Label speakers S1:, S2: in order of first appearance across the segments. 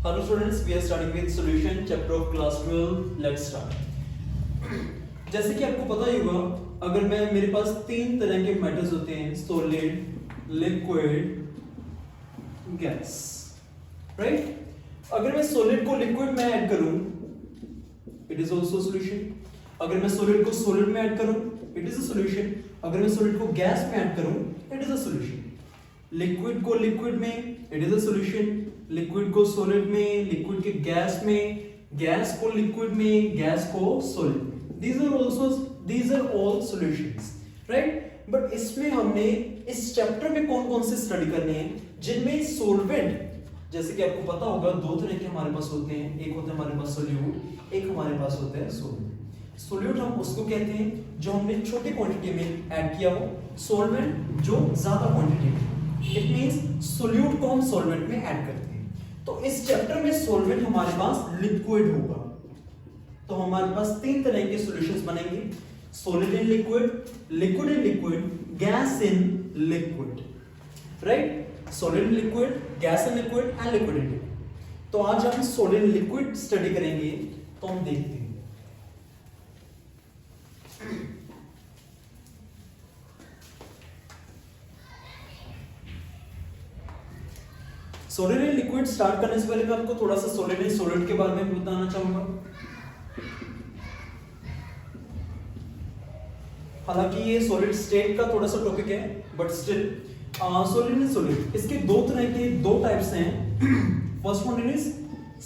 S1: Hello students, we are starting with solution chapter of class 12. Let's start. जैसे कि आपको पता ही होगा, अगर मेरे पास तीन तरह के मेटल्स होते हैं, सॉलिड, लिक्विड, गैस, राइट? अगर मैं सॉलिड को लिक्विड में ऐड करूं, इट इज ऑल्सो सॉल्यूशन. अगर मैं सॉलिड को सॉलिड में ऐड करूं, इट इज अ सॉल्यूशन. अगर मैं सॉलिड को गैस में ऐड करूं, it is a solution. Liquid को लिक्विड में, it is a solution. Liquid को सॉलिड में, लिक्विड के गैस में, गैस को लिक्विड में, गैस को सॉलिड में. these are all solutions, right? But इसमें हमने इस चैप्टर में कौन कौन से स्टडी करने हैं जिनमें सॉल्वेंट, जैसे कि आपको पता होगा, दो तरह के हमारे पास होते हैं. एक होता है हमारे पास सोल्यूट, एक हमारे पास होता है सॉल्वेंट. सोल्यूट हम उसको कहते हैं जो हमने छोटी क्वांटिटी में ऐड किया हो, सॉल्वेंट जो ज्यादा क्वांटिटी में. इट मींस सोल्यूट को हम सॉल्वेंट में ऐड करते हैं. तो इस चैप्टर में सॉल्वेंट हमारे पास लिक्विड होगा. तो हमारे पास तीन तरह के सॉल्यूशंस बनेंगे: solid in liquid, liquid in liquid, gas in liquid, right? Solid in liquid, gas in liquid and liquid in liquid. तो आज हम सॉलिड इन लिक्विड स्टडी करेंगे. तो हम देखते हैं. सॉलिड इन लिक्विड स्टार्ट करने से पहले मैं आपको थोड़ा सा सॉलिड इन सॉलिड के बारे में बताना चाहूंगा. हालांकि ये सॉलिड स्टेट का थोड़ा सा टॉपिक है, but still solid in solid, इसके दो तरह के दो टाइप्स हैं. First one is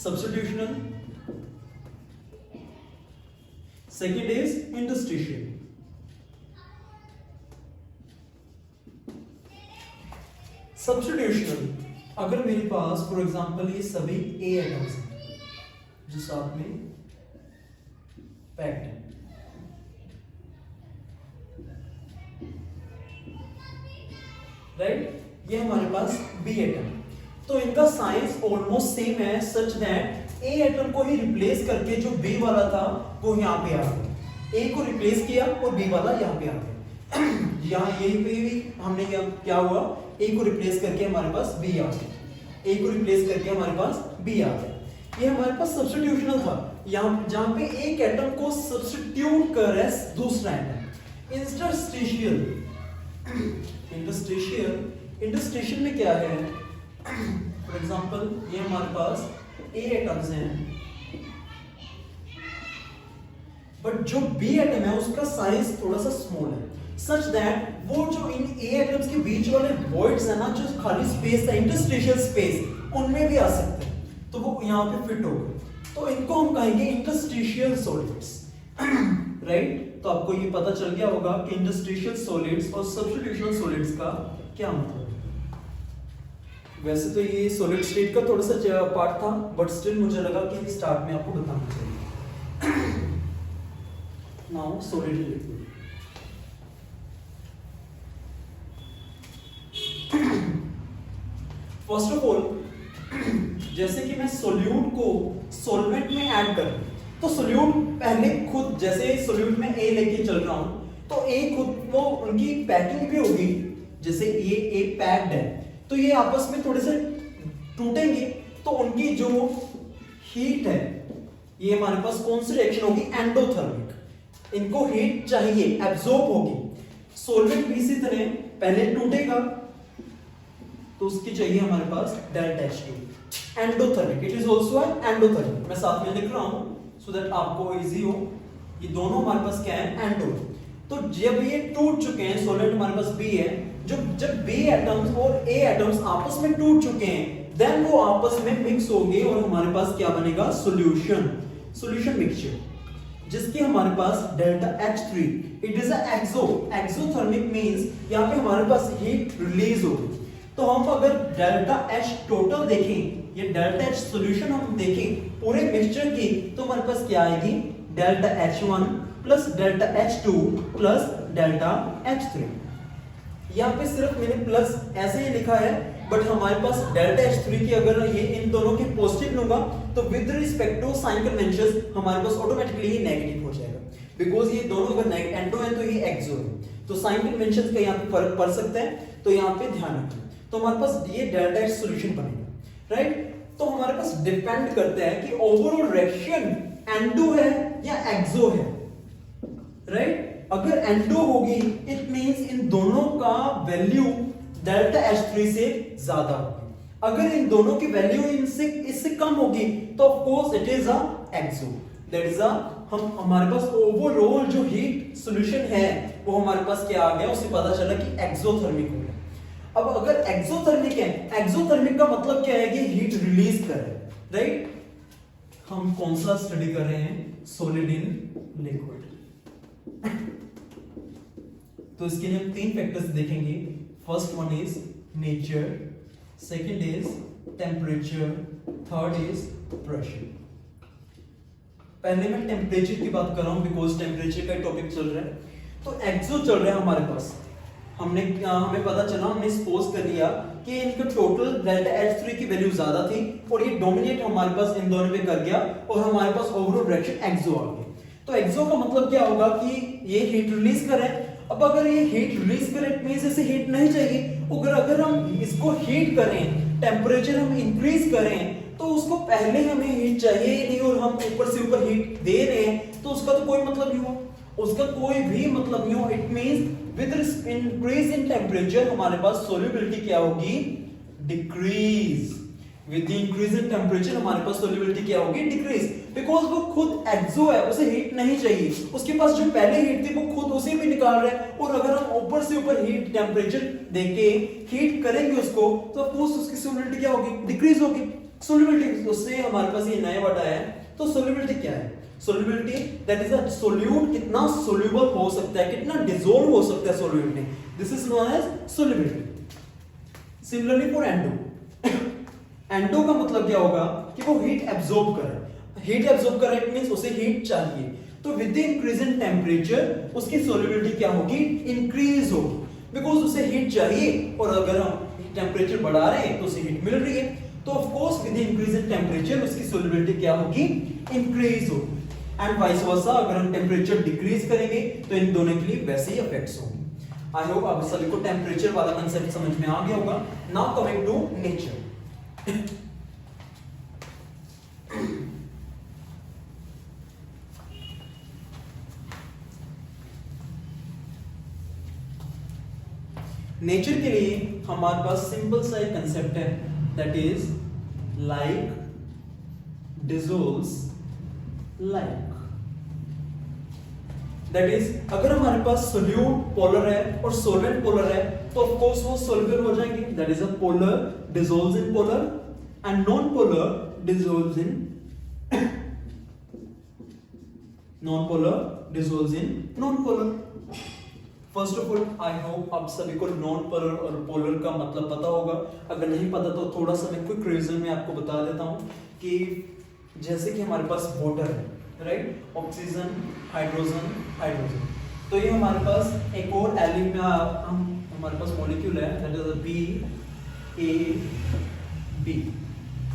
S1: substitutional, second is interstitial. Substitutional, अगर मेरे पास फॉर एग्जांपल ये सभी ए एटम्स हैं जो साथ में पैक्ड हैं, राइट? ये हमारे पास बी एटम. तो इनका साइज ऑलमोस्ट सेम है, सच दैट ए एटम को ही रिप्लेस करके जो बी वाला था वो यहाँ पे आ गया. ए को रिप्लेस किया और बी वाला यहाँ पे आ गया. यहाँ यही पे भी हमने क्या हुआ, ए को रिप्लेस करके हमारे पास बी आ गया. ए को रिप्लेस करके हमारे पास बी आ गया. ये हमारे पास सब्स्टिट्यूशनल था, यहाँ जहां पे एक एटम को सब्स्टिट्यूट कर है दूसरा एटम. इंटरस्टिशियल, इंटरस्टिशियल में क्या है? फॉर एग्जांपल ये हमारे पास ए एटम्स हैं, बट जो बी एटम है उसका साइज थोड़ा सा स्मॉल है, सच दैट वो जो इन ए एटम्स के बीच वाले वॉइड्स है ना, जो खाली स्पेस है, इंटरस्टिशियल स्पेस, उनमें भी आ सकते हैं. तो वो यहाँ पे फिट हो गए. तो इनको हम कहेंगे इंटरस्टिशियल सॉलिड्स, राइट? तो आपको ये पता चल गया होगा कि इंटरस्टिशियल सॉलिड्स और सब्स्टिट्यूशनल सॉलिड्स का क्या मतलब है. वैसे तो ये सॉलिड स्टेट का थोड़ा सा पार्ट था, बट स्टिल मुझे लगा कि स्टार्ट में आपको बताना चाहिए. Now solid liquid. First of all, जैसे कि मैं सोल्यूट को सॉल्वेंट में ऐड करूं, तो सोल्यूट पहले खुद, जैसे सोल्यूट में ए लेके चल रहा हूं, तो ए खुद वो उनकी पैकिंग भी होगी. जैसे ये ए पैक्ड है, तो ये आपस में थोड़े से टूटेंगे, तो उनकी जो हीट है, ये हमारे पास कौन सी रिएक्शन होगी? एंडोथर्मिक. इनको हीट चाहिए, एब्जॉर्ब होगी. सॉल्वेंट भी इसी तरह पहले टूटेगा, तो उसकी चाहिए हमारे पास delta H2, endothermic. It is also endothermic. मैं साथ में लिख रहा हूं सो दैट आपको इजी हो. ये दोनों हमारे पास क्या है? एंडो. तो जब ये टूट चुके हैं, सॉलिड हमारे पास बी है, जब बी एटम्स और ए एटम्स आपस में टूट चुके हैं, देन वो आपस में मिक्स होंगे और हमारे पास क्या बनेगा? सॉल्यूशन मिक्सचर, जिसकी हमारे पास delta H3. It is exothermic means यहाँ पे हमारे पास हीट रिलीज होगी. तो हम अगर डेल्टा H टोटल देखें, ये डेल्टा H सॉल्यूशन हम देखें पूरे मिक्सचर की, तो हमारे पास क्या आएगी? Delta H1 plus delta H2 plus delta H3. यहाँ पे सिर्फ मैंने प्लस ऐसे ही लिखा है, बट हमारे पास डेल्टा H3 की अगर ये इन दोनों के पॉजिटिव लूंगा, तो with respect to sign conventions हमारे पास ऑटोमेटिकली नेगेटिव हो जाएगा. बिकॉज ये दोनों अगर एंडो है तो ये एक्सो है, तो साइन कन्वेंशंस का यहाँ पे फर्क पड़ सकता है, तो यहाँ पे ध्यान रखना. तो हमारे पास ये डेल्टा H सॉल्यूशन बनेगा, राइट? तो हमारे पास डिपेंड करता है कि ओवरऑल रिएक्शन एंडो है या एक्सो है, राइट। अगर एंडो होगी इट मींस इन दोनों का वैल्यू डेल्टा H3 से ज्यादा होगी। अगर इन दोनों की वैल्यू इससे कम होगी तो of course it is a exo, that is हमारे पास ओवरऑल जो हीट सॉल्यूशन है वो हमारे पास क्या आ गया, उससे पता चला कि एक्सोथर्मिक हो गया। अब अगर एक्सोथर्मिक है, एक्सोथर्मिक का मतलब क्या है कि हीट रिलीज कर रहे हैं, राइट। हम कौन सा स्टडी कर रहे हैं, सॉलिड इन लिक्विड। तो इसके लिए हम 3 फैक्टर्स देखेंगे। First one is nature, second is temperature, third is pressure. पहले मैं टेम्परेचर की बात कर रहा हूं बिकॉज टेम्परेचर का टॉपिक चल रहा है। तो एक्सो चल रहा है हमारे पास, हमें पता चला, हमने सपोज कर लिया कि इनका टोटल डेल्टा H3 की वैल्यू ज्यादा थी और ये डोमिनेट हमारे पास इन दोनों पे कर गया और हमारे पास ओवरऑल रिएक्शन एक्सो आ गई। तो एक्सो का मतलब क्या होगा कि ये हीट रिलीज करे। अब अगर ये हीट रिलीज करे इट मींस इसे हीट नहीं चाहिए। अगर हम इसको हीट करें, टेम्परेचर हम इंक्रीज करें तो उसको पहले हमें हीट चाहिए नहीं और हम ऊपर से ऊपर हीट दे रहे हैं तो उसका तो कोई मतलब नहीं हुआ, उसका कोई भी मतलब नहीं हो। It means with increase in temperature हमारे पास सोल्यूबिलिटी क्या होगी, decrease. With the increase in temperature हमारे पास सोल्यूबिलिटी क्या होगी, डिक्रीज। बिकॉज वो खुद एक्सो है, उसे हीट नहीं चाहिए, उसके पास जो पहले हीट थी वो खुद उसे भी निकाल रहा है। और अगर हम ऊपर से ऊपर हीट टेम्परेचर देके हीट करेंगे उसको तो ऑफ कोर्स उसकी सोल्यूबिलिटी क्या होगी, डिक्रीज होगी। सोल्यूबिलिटी उससे हमारे पास ये नया वर्ड आया है। तो सोल्यूबिलिटी क्या है, solubility that is a solute, कितना सोल्यूबल हो सकता है, कितना डिसॉल्व हो सकता है सोल्यूट में, this is known as solubility. Similarly for endo, endo का मतलब क्या होगा कि वो हीट एब्जॉर्ब करे। हीट एब्जॉर्ब करे इट मींस उसे हीट चाहिए। तो with the increase in temperature उसकी सोल्यूबिलिटी क्या होगी, इंक्रीज होगी, बिकॉज उसे हीट चाहिए और अगर हम टेम्परेचर बढ़ा रहे हैं तो उसे हीट मिल रही है। तो of course with the increase in temperature उसकी सोल्यूबिलिटी क्या होगी, इंक्रीज होगी। एंड वाइस वर्सा, अगर हम टेम्परेचर डिक्रीज करेंगे तो इन दोनों के लिए वैसे ही इफेक्ट्स होंगे। आई होप आप सभी को टेम्परेचर वाला कांसेप्ट समझ में आ गया होगा। Now coming to nature. Nature के लिए हमारे पास सिंपल सा एक कंसेप्ट है, that is like dissolves like. That is अगर हमारे पास सोल्यूट पोलर है और सॉल्वेंट पोलर है तो ऑफ कोर्स वो सॉल्युबल हो जाएंगे। That is a polar dissolves in polar and non polar dissolves in non polar. First of all I hope आप सभी को नॉन पोलर और पोलर का मतलब पता होगा। अगर नहीं पता तो थोड़ा सा मैं क्विक रिवीजन में आपको बता देता हूं कि जैसे कि हमारे पास वाटर है, राइट, ऑक्सीजन, हाइड्रोजन। तो ये हमारे पास एक और हमारे पास मॉलिक्यूल है, दैट इज BAB,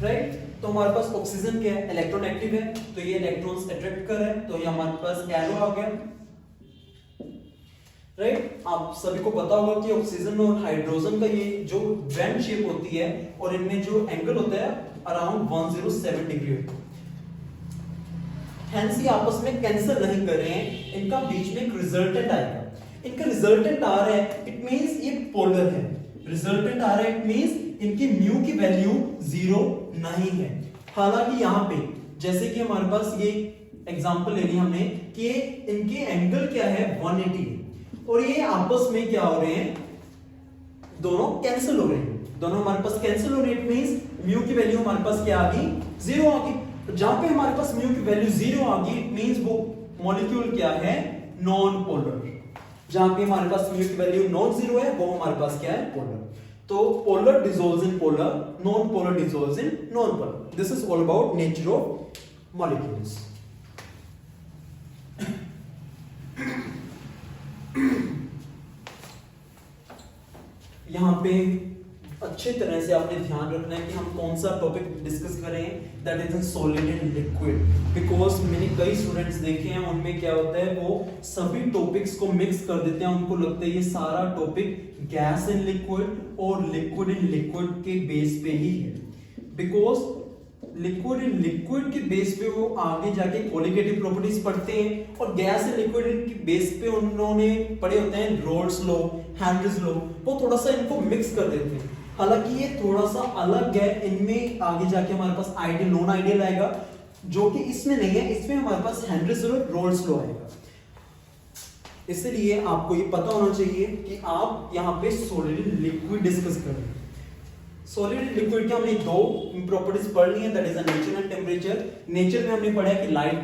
S1: राइट। तो हमारे पास ऑक्सीजन क्या है, इलेक्ट्रोनेगेटिव है, तो ये इलेक्ट्रॉन्स अट्रैक्ट कर रहे हैं, तो ये हमारे पास एरो आ गया, राइट। आप सभी को पता होगा कि ऑक्सीजन और हाइड्रोजन का ये जो बैंड शेप होती है और इनमें जो एंगल होता है अराउंड 107 डिग्री होता है। हेंस ये आपस में कैंसिल नहीं कर रहे हैं, इनका बीच में एक रिजल्टेंट आएगा। इनका रिजल्टेंट आ रहा है इट मींस ये पोलर है। रिजल्टेंट आ रहा है इट मींस इनकी म्यू की वैल्यू 0 नहीं है। हालांकि यहाँ पे जैसे कि हमारे पास ये एग्जांपल ले लिया हमने कि इनके एंगल क्या है 180 है और ये आपस में क्या हो रहे हैं, दोनों कैंसिल हो रहे हैं, दोनों हमारे पास कैंसिल हो रहे हैं। इट मींस म्यू की वैल्यू हमारे पास क्या आ गई, 0 आ गई। जहां पे हमारे पास म्यू की वैल्यू 0 आ गई इट मींस वो मॉलिक्यूल क्या है, नॉन पोलर। जहां पे हमारे पास म्यू की वैल्यू नॉन 0 है वो हमारे पास क्या है, पोलर। तो polar dissolves in polar, non polar dissolves in non polar. This is all about nature of molecules. यहां पे अच्छे तरह से आपने ध्यान रखना है कि हम कौन सा टॉपिक डिस्कस कर रहे हैं, that is solid and liquid. Because मैंने कई स्टूडेंट्स देखे हैं उनमें क्या होता है, वो सभी टॉपिक्स को मिक्स कर देते हैं, उनको लगता है ये सारा टॉपिक गैस एंड लिक्विड और लिक्विड एंड लिक्विड के बेस पे ही है। बिकॉज लिक्विड इन लिक्विड के बेस पे वो आगे जाके कोलिगेटिव प्रॉपर्टीज पढ़ते हैं, और गैस इन लिक्विड के बेस पे उन्होंने पढ़े होते हैं रोल्स लॉ, हेनरीज लॉ, वो थोड़ा सा इनको मिक्स कर देते हैं। हालांकि ये थोड़ा सा अलग है, इनमें आगे जाके हमारे पास आइडियल नॉन आइडियल आएगा, जो कि इसमें नहीं है। इसमें हमारे पास हेनरीज लॉ, रोल्स लॉ आएगा। इसलिए आपको ये पता होना चाहिए कि आप यहाँ पे सॉलिड लिक्विड डिस्कस कर रहे हैं। सॉलिड लिक्विड के हमने दो प्रॉपर्टीज पढ़ ली है, that is nature and temperature. Nature में हमने पढ़ा है कि लाइट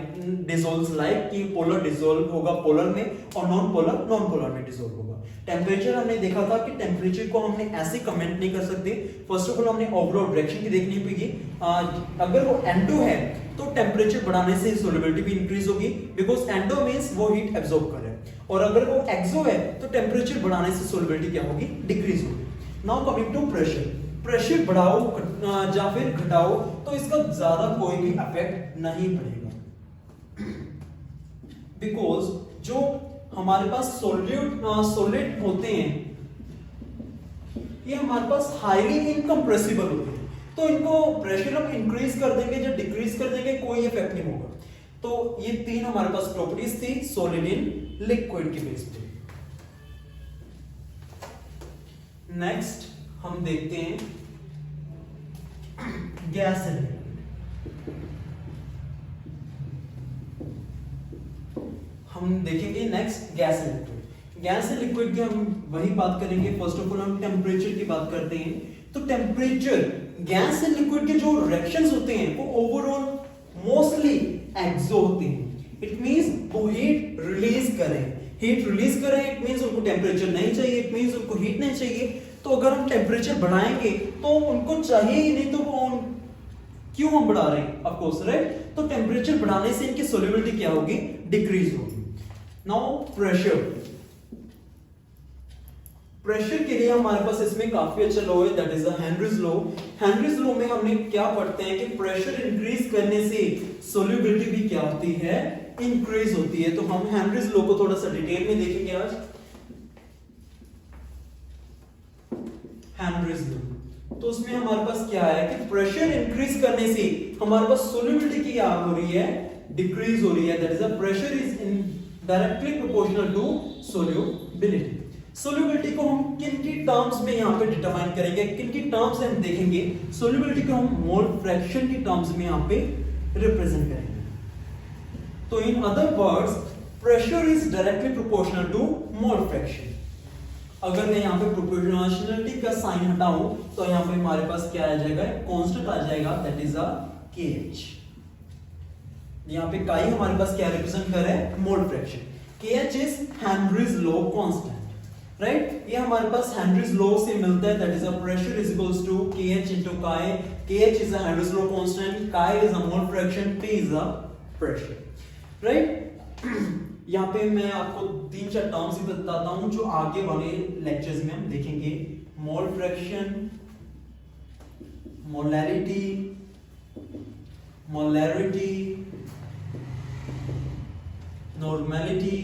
S1: डिसॉल्व्स लाइक, कि पोलर डिसॉल्व होगा पोलर में और नॉन पोलर में डिसॉल्व होगा। टेम्परेचर हमने देखा था कि टेम्परेचर को हमने ऐसे कमेंट नहीं कर सकते। फर्स्ट ऑफ ऑल हमने ओवरऑल डायरेक्शन की देखनी पड़ेगी। अगर वो N2 है तो टेम्परेचर बढ़ाने से सॉल्युबिलिटी भी इंक्रीज होगी, बिकॉज N2 मींस वो हीट एब्जॉर्ब कर रहा है, और अगर वो एक्सो है तो टेम्परेचर बढ़ाने से सॉल्युबिलिटी क्या होगी, डिक्रीज होगी। Now coming to pressure, pressure बढ़ाओ या फिर घटाओ तो इसका ज्यादा कोई भी इफेक्ट नहीं पड़ेगा, बिकॉज जो हमारे पास सॉलिड होते हैं ये हमारे पास हाईली इनकम्प्रेसिबल होते हैं, तो इनको प्रेशर हम इंक्रीज कर देंगे या डिक्रीज कर देंगे कोई इफेक्ट नहीं होगा। तो ये तीन हमारे पास प्रॉपर्टीज थी सॉलिड इन लिक्विड के बेस पे। नेक्स्ट हम देखते हैं गैस एंड लिक्विड। हम देखेंगे next gas and liquid. Gas and liquid की हम वही बात करेंगे। फर्स्ट ऑफ ऑल हम टेम्परेचर की बात करते हैं। तो टेम्परेचर गैस एंड लिक्विड के जो रिएक्शंस होते हैं वो ओवरऑल मोस्टली एक्सो होते हैं। इट मींस वो हीट रिलीज करें, इट मींस उनको टेम्परेचर नहीं चाहिए, इट मींस उनको हीट नहीं चाहिए। तो अगर हम टेम्परेचर बढ़ाएंगे तो उनको चाहिए ही नहीं, तो वो क्यों हम बढ़ा रहे हैं, ऑफ कोर्स राइट। तो टेम्परेचर बढ़ाने से इनकी सॉल्युबिलिटी क्या होगी, डिक्रीज होगी। नाउ प्रेशर के लिए हमारे पास इसमें काफी अच्छा लॉ है, that is the Henry's law. Henry's law में हमने क्या पढ़ते हैं कि प्रेशर इंक्रीज करने से सॉल्युबिलिटी भी क्या होती है, इंक्रीज होती है। तो हम हेनरीज लॉ को थोड़ा सा डिटेल में देखेंगे आज। हेनरीज लॉ, तो उसमें हमारे पास क्या है कि प्रेशर इंक्रीज करने से हमारे पास सॉल्युबिलिटी क्या हो रही है, डिक्रीज हो रही है। That is the pressure is in directly proportional to solubility. Solubility को हम किन की टर्म्स में यहां पे डिटरमाइन करेंगे, किन की टर्म्स हम देखेंगे। सॉल्युबिलिटी को हम मोल फ्रैक्शन की टर्म्स में यहां पे रिप्रेजेंट करेंगे। तो in other words pressure is directly proportional to mole fraction. अगर मैं यहां पे प्रोपोर्शनलिटी का साइन हटाऊं तो यहां पे हमारे पास क्या आ जाएगा, कांस्टेंट आ जाएगा, दैट इज अ KH। यहां पे काई हमारे पास क्या रिप्रेजेंट कर रहा है, mole fraction. KH is Henry's law constant, right. ये हमारे पास हेनरीज लॉ से मिलता है, that is a pressure is equals to KH into chi। KH is a Henry's law constant, chi is a mole fraction, P is a pressure, right. यहाँ पे मैं आपको 3-4 टर्म्स ही बताता हूं जो आगे वाले लेक्चर्स में हम देखेंगे। Mole fraction, molarity, normality.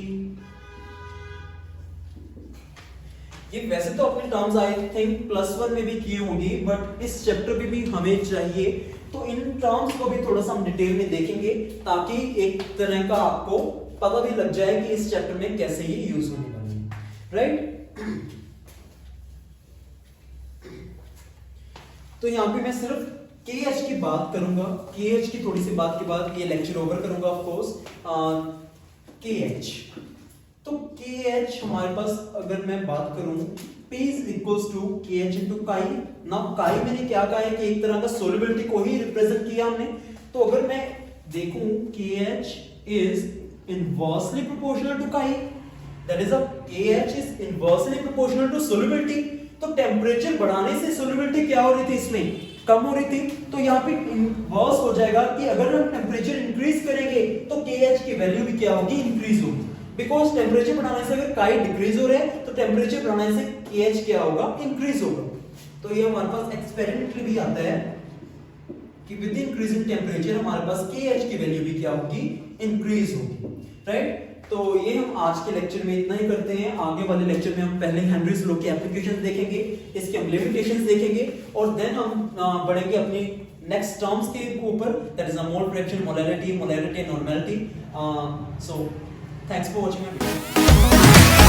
S1: ये वैसे तो अपने टर्म्स आई थिंक +1 में भी किए होंगे, बट इस चैप्टर में भी हमें चाहिए, तो इन टर्म्स को भी थोड़ा सा हम डिटेल में देखेंगे ताकि एक तरह का आपको पता भी लग जाए कि इस चैप्टर में कैसे ये यूज होने वाली है, राइट। तो यहां पे मैं सिर्फ KH की बात करूंगा, KH की थोड़ी सी बात के बाद ये लेक्चर ओवर करूंगा ऑफ कोर्स। KH, तो KH हमारे पास अगर मैं बात करूं, P is equals to KH into chi। Now chi मैंने क्या कहा है कि एक तरह का सॉल्युबिलिटी को ही रिप्रेजेंट किया हमने। तो अगर मैं देखूं KH is inversely proportional to chi, that is a KH is inversely proportional to solubility। तो टेम्परेचर बढ़ाने से solubility क्या हो रही थी, इसमें कम हो रही थी। तो यहाँ पे इनवर्स हो जाएगा कि अगर हम टेम्परेचर इंक्रीज करेंगे तो KH की वैल्यू भी क्या होगी, इंक्रीज होगी। बिकॉज टेम्परेचर बढ़ाने से अगर chi डिक्रीज हो रहा है तो टेम्परेचर बढ़ाने से KH क्या होगा, इंक्रीज होगा। तो ये हमारे पास एक्सपेरिमेंट भी आता है कि विद इंक्रीज इन टेम्परेचर हमारे पास KH की वैल्यू भी क्या होगी, इंक्रीज होगी, राइट। तो ये हम आज के लेक्चर में इतना ही करते हैं। आगे वाले लेक्चर में हम पहले हेनरीज लॉ की एप्लीकेशन देखेंगे, इसके हम लिमिटेशंस देखेंगे और देन हम बढ़ेंगे अपनी नेक्स्ट टर्म्स के ऊपर, that is a mole fraction, molarity, normality. So thanks for watching.